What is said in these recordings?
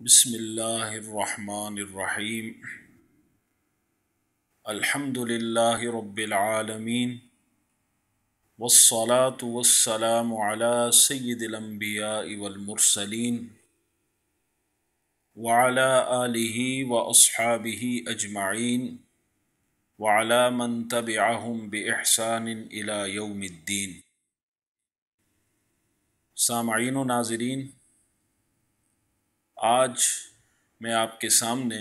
بسم اللہ الرحمن الرحیم الحمد للہ رب العالمین والصلاة والسلام علی سید الانبیاء والمرسلین وعلی آلہ واصحابہ اجمعین وعلی من تبعہم بإحسان الی یوم الدین۔ سامعین و ناظرین، آج میں آپ کے سامنے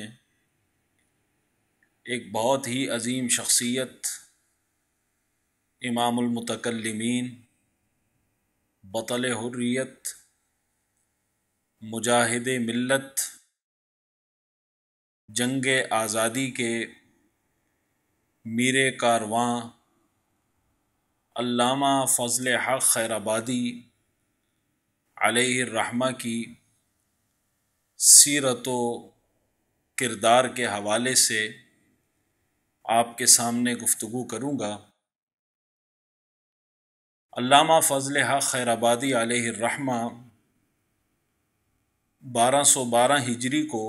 ایک بہت ہی عظیم شخصیت، امام المتکلمین، بطل حریت، مجاہد ملت، جنگ آزادی کے میر کارواں، علامہ فضل حق خیرآبادی علیہ الرحمہ کی سیرت و کردار کے حوالے سے آپ کے سامنے گفتگو کروں گا۔ علامہ فضل حق خیرآبادی علیہ الرحمہ 1212 ہجری کو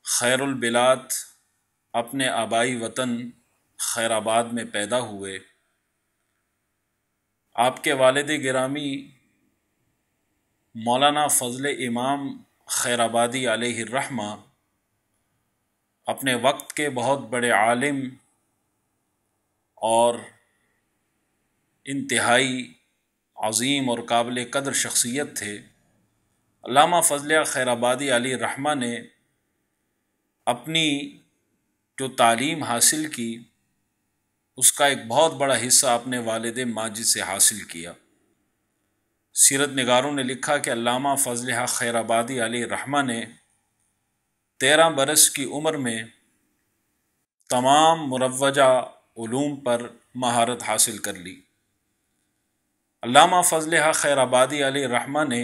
خیر البلاد اپنے آبائی وطن خیرآباد میں پیدا ہوئے۔ آپ کے والد گرامی مولانا فضل امام خیرآبادی علیہ الرحمہ اپنے وقت کے بہت بڑے عالم اور انتہائی عظیم اور قابل قدر شخصیت تھے۔ علامہ فضل خیرآبادی علیہ الرحمہ نے اپنی جو تعلیم حاصل کی اس کا ایک بہت بڑا حصہ اپنے والد ماجد سے حاصل کیا۔ سیرت نگاروں نے لکھا کہ علامہ فضل حق خیرآبادی علیہ الرحمہ نے 13 برس کی عمر میں تمام مروجہ علوم پر مہارت حاصل کر لی۔ علامہ فضل حق خیرآبادی علیہ الرحمہ نے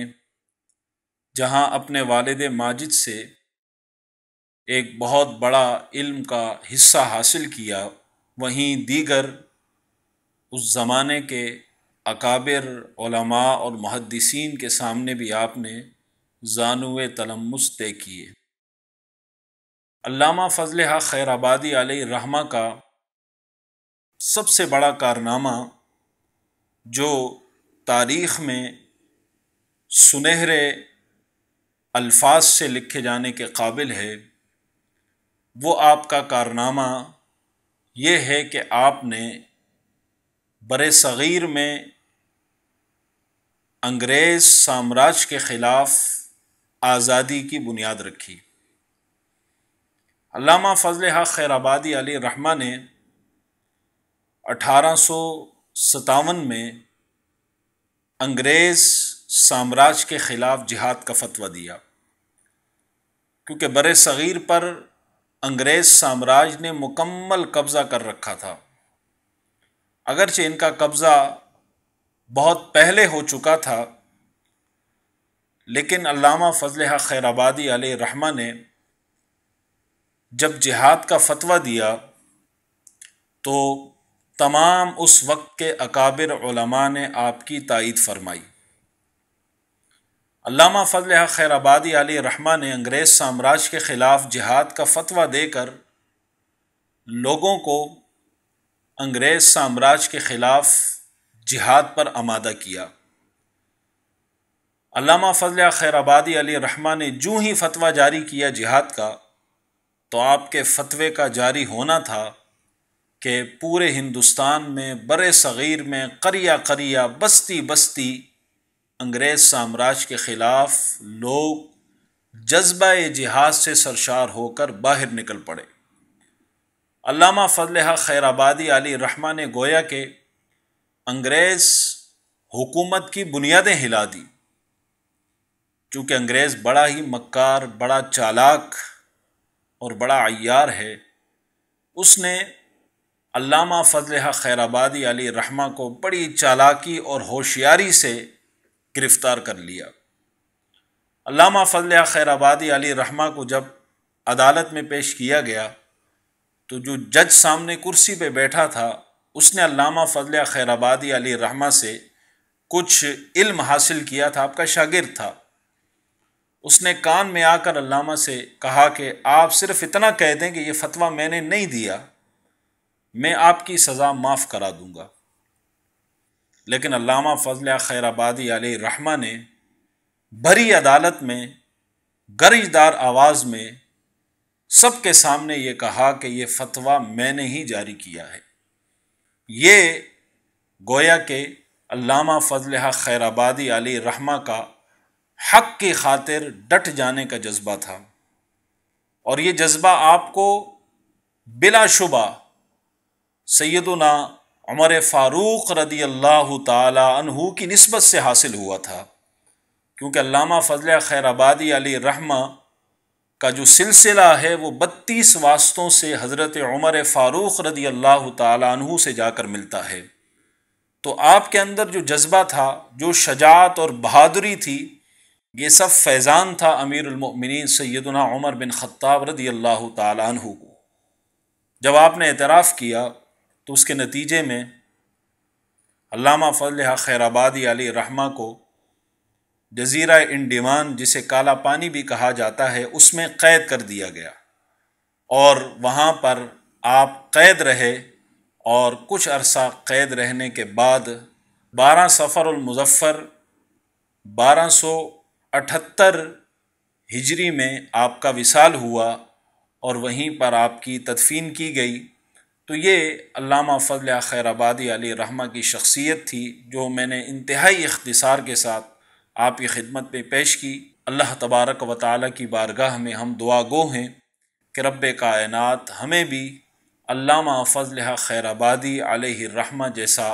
جہاں اپنے والد ماجد سے ایک بہت بڑا علم کا حصہ حاصل کیا، وہیں دیگر اس زمانے کے اکابر علماء اور محدثین کے سامنے بھی آپ نے زانو تلمس طے کیے۔ علامہ فضل حق خیرآبادی علیہ الرحمہ کا سب سے بڑا کارنامہ جو تاریخ میں سنہرے الفاظ سے لکھے جانے کے قابل ہے، وہ آپ کا کارنامہ یہ ہے کہ آپ نے بر صغیر میں انگریز سامراج کے خلاف آزادی کی بنیاد رکھی۔ علامہ فضل حق خیرآبادی علیہ الرحمہ نے 1857 میں انگریز سامراج کے خلاف جہاد کا فتویٰ دیا، کیونکہ بر صغیر پر انگریز سامراج نے مکمل قبضہ کر رکھا تھا۔ اگرچہ ان کا قبضہ بہت پہلے ہو چکا تھا، لیکن علامہ فضل حق خیرآبادی علیہ الرحمہ نے جب جہاد کا فتویٰ دیا تو تمام اس وقت کے اکابر علماء نے آپ کی تائید فرمائی۔ علامہ فضل حق خیرآبادی علیہ الرحمہ نے انگریز سامراج کے خلاف جہاد کا فتویٰ دے کر لوگوں کو انگریز سامراج کے خلاف جہاد پر آمادہ کیا۔ علامہ فضل حق خیرآبادی علیہ الرحمہ نے جو ہی فتویٰ جاری کیا جہاد کا، تو آپ کے فتوے کا جاری ہونا تھا کہ پورے ہندوستان میں بر صغیر میں قریہ قریہ بستی بستی انگریز سامراج کے خلاف لوگ جذبہ جہاد سے سرشار ہو کر باہر نکل پڑے۔ علامہ فضل حق خیرآبادی علیہ الرحمہ نے گویا کہ انگریز حکومت کی بنیادیں ہلا دی، چونکہ انگریز بڑا ہی مکار، بڑا چالاک اور بڑا عیار ہے۔ اس نے علامہ فضل حق خیرآبادی علیہ الرحمہ کو بڑی چالاکی اور ہوشیاری سے گرفتار کر لیا۔ علامہ فضل حق خیرآبادی علیہ الرحمہ کو جب عدالت میں پیش کیا گیا تو جو جج سامنے کرسی پہ بیٹھا تھا اس نے علامہ فضل حق خیرآبادی علیہ الرحمہ سے کچھ علم حاصل کیا تھا، آپ کا شاگرد تھا۔ اس نے کان میں آ کر علامہ سے کہا کہ آپ صرف اتنا کہہ دیں کہ یہ فتویٰ میں نے نہیں دیا، میں آپ کی سزا معاف کرا دوں گا۔ لیکن علامہ فضل خیر آبادی علیہ الرحمہ نے بھری عدالت میں گرجدار آواز میں سب کے سامنے یہ کہا کہ یہ فتویٰ میں نے ہی جاری کیا ہے۔ یہ گویا کہ علامہ فضل خیر آبادی علیہ الرحمہ کا حق کی خاطر ڈٹ جانے کا جذبہ تھا، اور یہ جذبہ آپ کو بلا شبہ سیدنا عمر فاروق رضی اللہ تعالی عنہ کی نسبت سے حاصل ہوا تھا، کیونکہ علامہ فضل خیر آبادی علیہ الرحمہ کا جو سلسلہ ہے وہ 32 واسطوں سے حضرت عمر فاروق رضی اللہ تعالی عنہ سے جا کر ملتا ہے۔ تو آپ کے اندر جو جذبہ تھا، جو شجاعت اور بہادری تھی، یہ سب فیضان تھا امیر المؤمنین سیدنا عمر بن خطاب رضی اللہ تعالی عنہ کو۔ جب آپ نے اعتراف کیا تو اس کے نتیجے میں علامہ فضل خیر آبادی علیہ الرحمہ کو جزیرہ انڈیمان، جسے کالا پانی بھی کہا جاتا ہے، اس میں قید کر دیا گیا، اور وہاں پر آپ قید رہے، اور کچھ عرصہ قید رہنے کے بعد 12 صفر المظفر 1278 ہجری میں آپ کا وصال ہوا، اور وہیں پر آپ کی تدفین کی گئی۔ تو یہ علامہ فضل خیر آبادی علیہ الرحمہ کی شخصیت تھی جو میں نے انتہائی اختصار کے ساتھ آپ کی خدمت میں پیش کی۔ اللہ تبارک و تعالیٰ کی بارگاہ میں ہم دعا گو ہیں کہ رب کائنات ہمیں بھی علامہ فضل خیر آبادی علیہ الرحمہ جیسا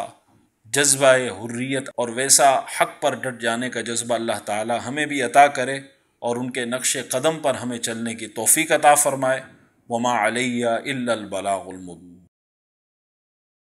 جذبہ حریت اور ویسا حق پر ڈٹ جانے کا جذبہ اللہ تعالیٰ ہمیں بھی عطا کرے، اور ان کے نقش قدم پر ہمیں چلنے کی توفیق عطا فرمائے۔ وما علیہ الا البلاغ المبین۔